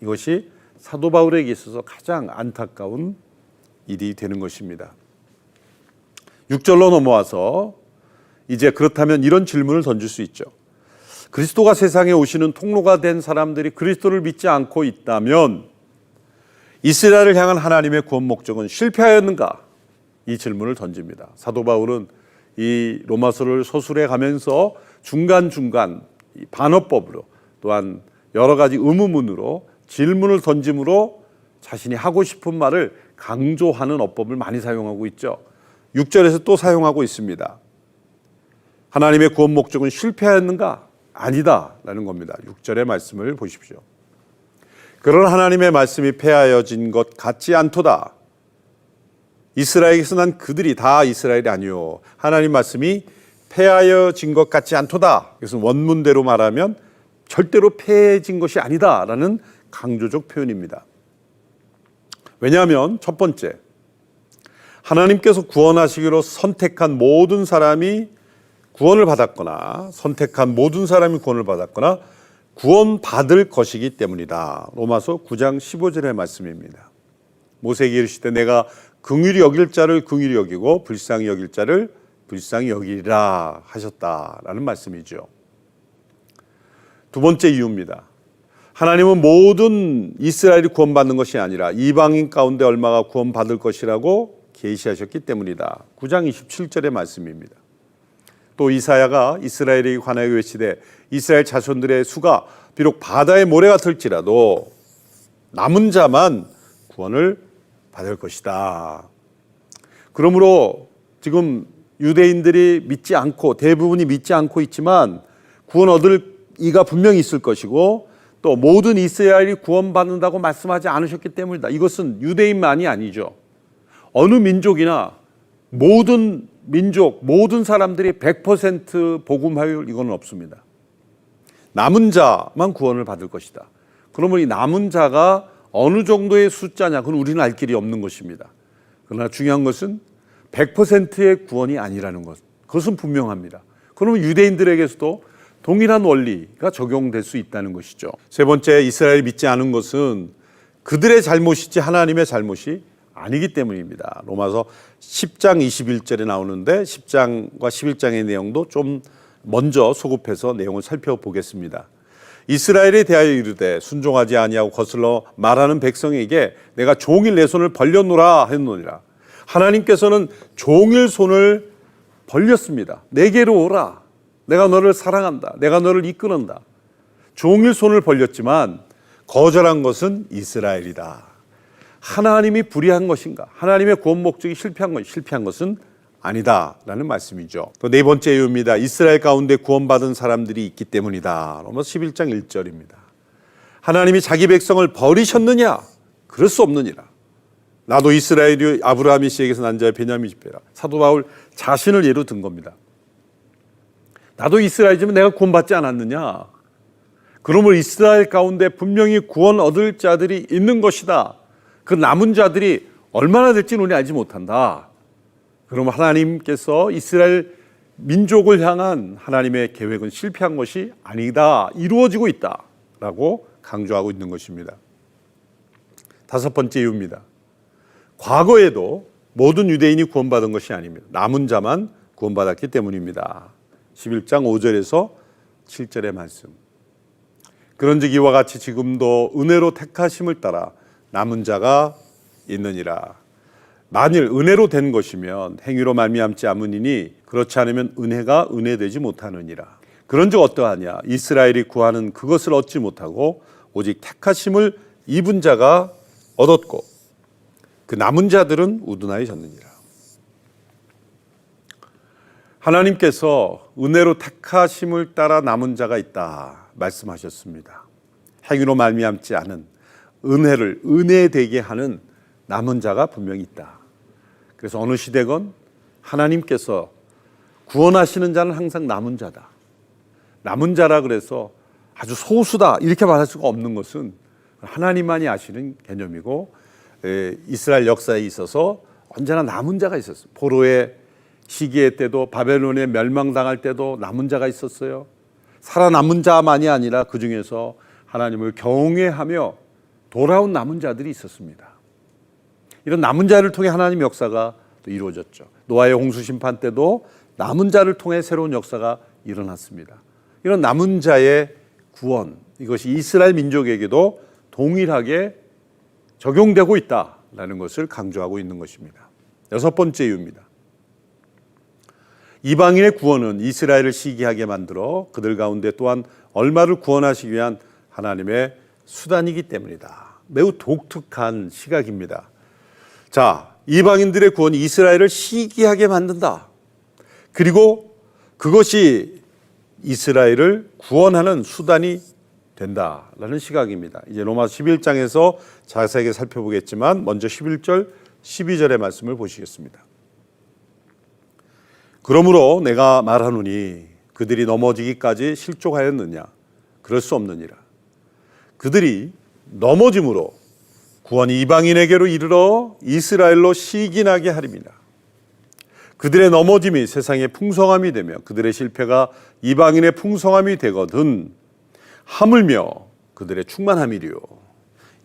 이것이 사도 바울에게 있어서 가장 안타까운 일이 되는 것입니다. 6절로 넘어와서 이제 그렇다면 이런 질문을 던질 수 있죠. 그리스도가 세상에 오시는 통로가 된 사람들이 그리스도를 믿지 않고 있다면 이스라엘을 향한 하나님의 구원 목적은 실패하였는가? 이 질문을 던집니다. 사도 바울은 이 로마서를 서술해 가면서 중간중간 반어법으로 또한 여러 가지 의문문으로 질문을 던짐으로 자신이 하고 싶은 말을 강조하는 어법을 많이 사용하고 있죠. 6절에서 또 사용하고 있습니다. 하나님의 구원 목적은 실패하였는가? 아니다 라는 겁니다. 6절의 말씀을 보십시오. 그런 하나님의 말씀이 폐하여진 것 같지 않도다. 이스라엘에서 난 그들이 다 이스라엘이 아니요 하나님 말씀이 폐하여진 것 같지 않도다. 이것은 원문대로 말하면 절대로 폐해진 것이 아니다 라는 강조적 표현입니다. 왜냐하면 첫 번째, 하나님께서 구원하시기로 선택한 모든 사람이 구원을 받았거나 선택한 모든 사람이 구원을 받았거나 구원받을 것이기 때문이다. 로마서 9장 15절의 말씀입니다. 모세에게 이르시되 내가 긍휼히 여길 자를 긍휼히 여기고 불쌍히 여길 자를 불쌍히 여기리라 하셨다라는 말씀이죠. 두 번째 이유입니다. 하나님은 모든 이스라엘이 구원받는 것이 아니라 이방인 가운데 얼마가 구원받을 것이라고 계시하셨기 때문이다. 9장 27절의 말씀입니다. 또 이사야가 이스라엘에 관하여 외치되 이스라엘 자손들의 수가 비록 바다의 모래 같을지라도 남은 자만 구원을 받을 것이다. 그러므로 지금 유대인들이 믿지 않고 대부분이 믿지 않고 있지만 구원 얻을 이가 분명히 있을 것이고 또 모든 이스라엘이 구원받는다고 말씀하지 않으셨기 때문이다. 이것은 유대인만이 아니죠. 어느 민족이나 모든 민족, 모든 사람들이 100% 복음화율 이건 없습니다. 남은 자만 구원을 받을 것이다. 그러면 이 남은 자가 어느 정도의 숫자냐 그건 우리는 알 길이 없는 것입니다. 그러나 중요한 것은 100%의 구원이 아니라는 것. 그것은 분명합니다. 그러면 유대인들에게서도 동일한 원리가 적용될 수 있다는 것이죠. 세 번째, 이스라엘이 믿지 않은 것은 그들의 잘못이지 하나님의 잘못이 아니기 때문입니다. 로마서 10장 21절에 나오는데 10장과 11장의 내용도 좀 먼저 소급해서 내용을 살펴보겠습니다. 이스라엘에 대하여 이르되 순종하지 아니하고 거슬러 말하는 백성에게 내가 종일 내 손을 벌려노라 했노니라. 하나님께서는 종일 손을 벌렸습니다. 내게로 오라. 내가 너를 사랑한다. 내가 너를 이끄는다. 종일 손을 벌렸지만 거절한 것은 이스라엘이다. 하나님이 불의한 것인가? 하나님의 구원 목적이 실패한 것은 아니다라는 말씀이죠. 또 네 번째 이유입니다. 이스라엘 가운데 구원받은 사람들이 있기 때문이다. 로마서 11장 1절입니다. 하나님이 자기 백성을 버리셨느냐? 그럴 수 없느니라. 나도 이스라엘이 아브라함 씨에게서 난 자의 베냐민 집배라. 사도 바울 자신을 예로 든 겁니다. 나도 이스라엘이지만 내가 구원받지 않았느냐? 그러므로 이스라엘 가운데 분명히 구원 얻을 자들이 있는 것이다. 그 남은 자들이 얼마나 될지는 우리 알지 못한다. 그러면 하나님께서 이스라엘 민족을 향한 하나님의 계획은 실패한 것이 아니다. 이루어지고 있다라고 강조하고 있는 것입니다. 다섯 번째 이유입니다. 과거에도 모든 유대인이 구원받은 것이 아닙니다. 남은 자만 구원받았기 때문입니다. 11장 5절에서 7절의 말씀. 그런즉 이와 같이 지금도 은혜로 택하심을 따라 남은 자가 있느니라. 만일 은혜로 된 것이면 행위로 말미암지 않으니 그렇지 않으면 은혜가 은혜되지 못하느니라. 그런즉 어떠하냐? 이스라엘이 구하는 그것을 얻지 못하고 오직 택하심을 입은 자가 얻었고 그 남은 자들은 우둔하여졌느니라. 하나님께서 은혜로 택하심을 따라 남은 자가 있다 말씀하셨습니다. 행위로 말미암지 않은 은혜를 은혜되게 하는 남은 자가 분명히 있다. 그래서 어느 시대건 하나님께서 구원하시는 자는 항상 남은 자다. 남은 자라 그래서 아주 소수다 이렇게 말할 수가 없는 것은 하나님만이 아시는 개념이고 이스라엘 역사에 있어서 언제나 남은 자가 있었어요. 포로의 시기의 때도 바벨론에 멸망당할 때도 남은 자가 있었어요. 살아남은 자만이 아니라 그중에서 하나님을 경외하며 돌아온 남은 자들이 있었습니다. 이런 남은 자를 통해 하나님의 역사가 또 이루어졌죠. 노아의 홍수 심판 때도 남은 자를 통해 새로운 역사가 일어났습니다. 이런 남은 자의 구원, 이것이 이스라엘 민족에게도 동일하게 적용되고 있다라는 것을 강조하고 있는 것입니다. 여섯 번째 이유입니다. 이방인의 구원은 이스라엘을 시기하게 만들어 그들 가운데 또한 얼마를 구원하시기 위한 하나님의 수단이기 때문이다. 매우 독특한 시각입니다. 자, 이방인들의 구원이 이스라엘을 시기하게 만든다. 그리고 그것이 이스라엘을 구원하는 수단이 된다라는 시각입니다. 이제 로마서 11장에서 자세하게 살펴보겠지만 먼저 11절, 12절의 말씀을 보시겠습니다. 그러므로 내가 말하노니 그들이 넘어지기까지 실족하였느냐? 그럴 수 없느니라. 그들이 넘어짐으로 구원이 이방인에게로 이르러 이스라엘로 시기나게 하림이라. 그들의 넘어짐이 세상의 풍성함이 되며 그들의 실패가 이방인의 풍성함이 되거든 하물며 그들의 충만함이리요.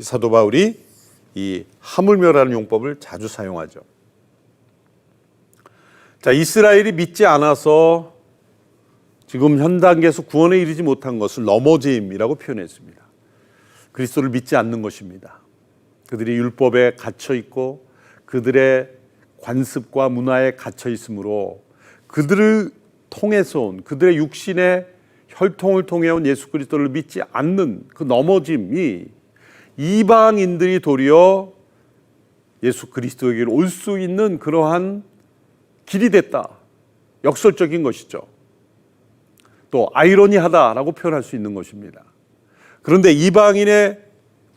사도 바울이 이 하물며라는 용법을 자주 사용하죠. 자, 이스라엘이 믿지 않아서 지금 현 단계에서 구원에 이르지 못한 것을 넘어짐이라고 표현했습니다. 그리스도를 믿지 않는 것입니다. 그들이 율법에 갇혀 있고 그들의 관습과 문화에 갇혀 있으므로 그들을 통해서 온 그들의 육신의 혈통을 통해 온 예수 그리스도를 믿지 않는 그 넘어짐이 이방인들이 도리어 예수 그리스도에게 올 수 있는 그러한 길이 됐다. 역설적인 것이죠. 또 아이러니하다라고 표현할 수 있는 것입니다. 그런데 이방인의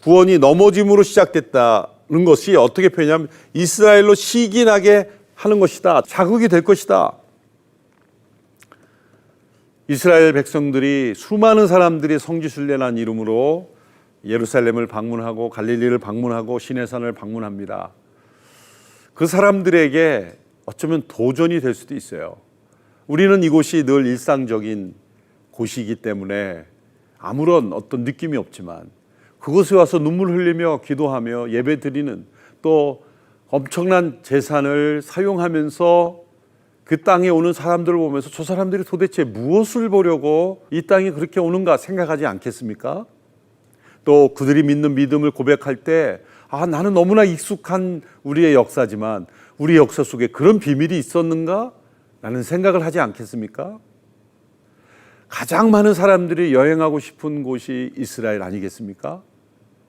구원이 넘어짐으로 시작됐다는 것이 어떻게 표현하냐면 이스라엘로 시기나게 하는 것이다. 자극이 될 것이다. 이스라엘 백성들이 수많은 사람들이 성지순례라는 이름으로 예루살렘을 방문하고 갈릴리를 방문하고 시내산을 방문합니다. 그 사람들에게 어쩌면 도전이 될 수도 있어요. 우리는 이곳이 늘 일상적인 곳이기 때문에 아무런 어떤 느낌이 없지만 그곳에 와서 눈물 흘리며 기도하며 예배 드리는 또 엄청난 재산을 사용하면서 그 땅에 오는 사람들을 보면서 저 사람들이 도대체 무엇을 보려고 이 땅에 그렇게 오는가 생각하지 않겠습니까? 또 그들이 믿는 믿음을 고백할 때 나는 너무나 익숙한 우리의 역사지만 우리 역사 속에 그런 비밀이 있었는가? 라는 생각을 하지 않겠습니까? 가장 많은 사람들이 여행하고 싶은 곳이 이스라엘 아니겠습니까?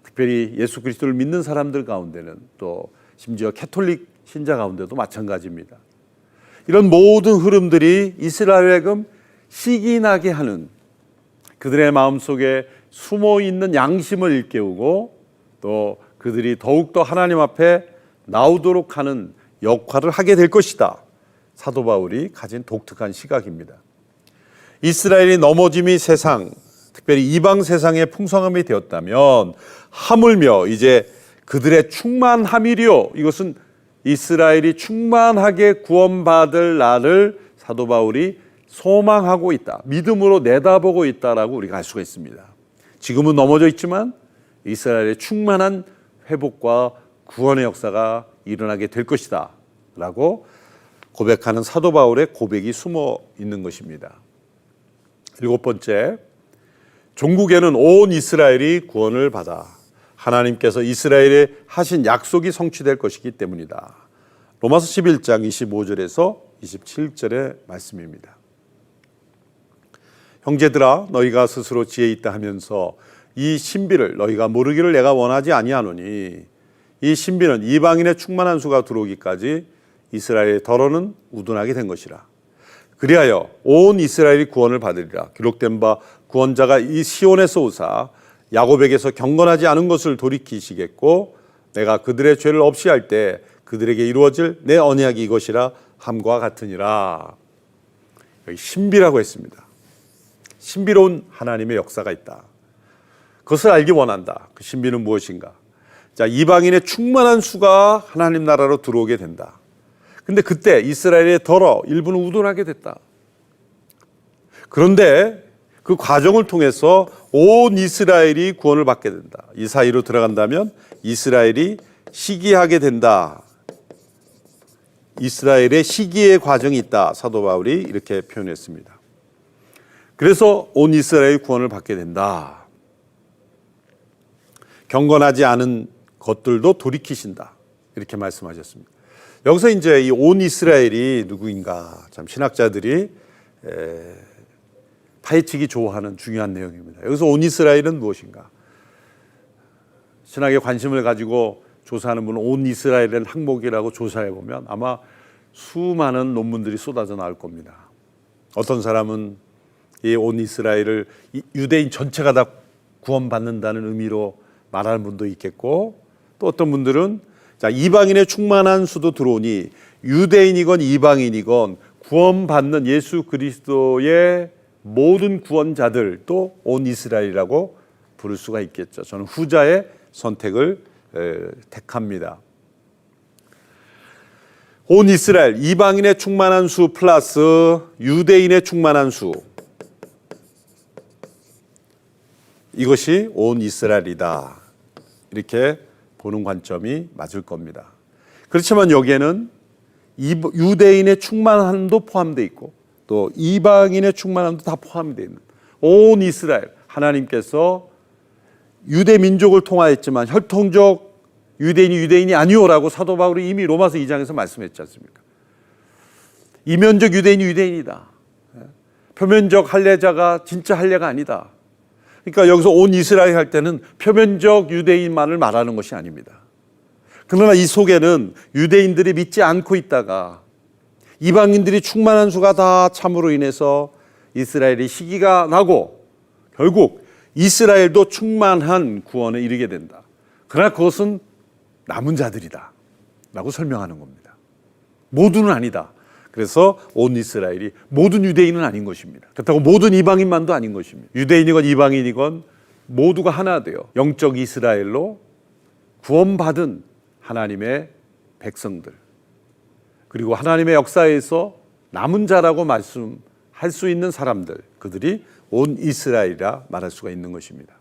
특별히 예수 그리스도를 믿는 사람들 가운데는 또 심지어 캐톨릭 신자 가운데도 마찬가지입니다. 이런 모든 흐름들이 이스라엘에게 시기나게 하는 그들의 마음속에 숨어있는 양심을 일깨우고 또 그들이 더욱더 하나님 앞에 나오도록 하는 역할을 하게 될 것이다. 사도 바울이 가진 독특한 시각입니다. 이스라엘이 넘어짐이 세상, 특별히 이방 세상의 풍성함이 되었다면 하물며 이제 그들의 충만함이리요. 이것은 이스라엘이 충만하게 구원받을 날을 사도 바울이 소망하고 있다. 믿음으로 내다보고 있다라고 우리가 알 수가 있습니다. 지금은 넘어져 있지만 이스라엘의 충만한 회복과 구원의 역사가 일어나게 될 것이다 라고 고백하는 사도 바울의 고백이 숨어 있는 것입니다. 일곱 번째, 종국에는 온 이스라엘이 구원을 받아 하나님께서 이스라엘에 하신 약속이 성취될 것이기 때문이다. 로마서 11장 25절에서 27절의 말씀입니다. 형제들아, 너희가 스스로 지혜 있다 하면서 이 신비를 너희가 모르기를 내가 원하지 아니하노니 이 신비는 이방인의 충만한 수가 들어오기까지 이스라엘의 더러는 우둔하게 된 것이라. 그리하여 온 이스라엘이 구원을 받으리라. 기록된 바 구원자가 이 시온에서 오사 야곱에게서 경건하지 않은 것을 돌이키시겠고 내가 그들의 죄를 없이 할 때 그들에게 이루어질 내 언약이 이것이라 함과 같으니라. 여기 신비라고 했습니다. 신비로운 하나님의 역사가 있다. 그것을 알기 원한다. 그 신비는 무엇인가? 자, 이방인의 충만한 수가 하나님 나라로 들어오게 된다. 근데 그때 이스라엘의 더러 일부는 우둔하게 됐다. 그런데 그 과정을 통해서 온 이스라엘이 구원을 받게 된다. 이 사이로 들어간다면 이스라엘이 시기하게 된다. 이스라엘의 시기의 과정이 있다. 사도 바울이 이렇게 표현했습니다. 그래서 온 이스라엘이 구원을 받게 된다. 경건하지 않은 것들도 돌이키신다. 이렇게 말씀하셨습니다. 여기서 이제 이 온 이스라엘이 누구인가? 참 신학자들이 파헤치기 좋아하는 중요한 내용입니다. 여기서 온 이스라엘은 무엇인가? 신학에 관심을 가지고 조사하는 분은 온 이스라엘은 항목이라고 조사해 보면 아마 수많은 논문들이 쏟아져 나올 겁니다. 어떤 사람은 이 온 이스라엘을 유대인 전체가 다 구원받는다는 의미로 말하는 분도 있겠고, 또 어떤 분들은 자, 이방인의 충만한 수도 들어오니 유대인이건 이방인이건 구원받는 예수 그리스도의 모든 구원자들 또 온 이스라엘이라고 부를 수가 있겠죠. 저는 후자의 선택을 택합니다. 온 이스라엘, 이방인의 충만한 수 플러스 유대인의 충만한 수, 이것이 온 이스라엘이다. 이렇게 보는 관점이 맞을 겁니다. 그렇지만 여기에는 유대인의 충만함도 포함되어 있고 또 이방인의 충만함도 다 포함되어 있는 온 이스라엘, 하나님께서 유대 민족을 통하였지만 혈통적 유대인이 아니오라고 사도 바울이 이미 로마서 2장에서 말씀했지 않습니까? 이면적 유대인이 유대인이다. 표면적 할례자가 진짜 할례가 아니다. 그러니까 여기서 온 이스라엘 할 때는 표면적 유대인만을 말하는 것이 아닙니다. 그러나 이 속에는 유대인들이 믿지 않고 있다가 이방인들이 충만한 수가 다 참으로 인해서 이스라엘이 시기가 나고 결국 이스라엘도 충만한 구원에 이르게 된다. 그러나 그것은 남은 자들이다 라고 설명하는 겁니다. 모두는 아니다. 그래서 온 이스라엘이 모든 유대인은 아닌 것입니다. 그렇다고 모든 이방인만도 아닌 것입니다. 유대인이건 이방인이건 모두가 하나 되어 영적 이스라엘로 구원받은 하나님의 백성들, 그리고 하나님의 역사에서 남은 자라고 말씀할 수 있는 사람들, 그들이 온 이스라엘이라 말할 수가 있는 것입니다.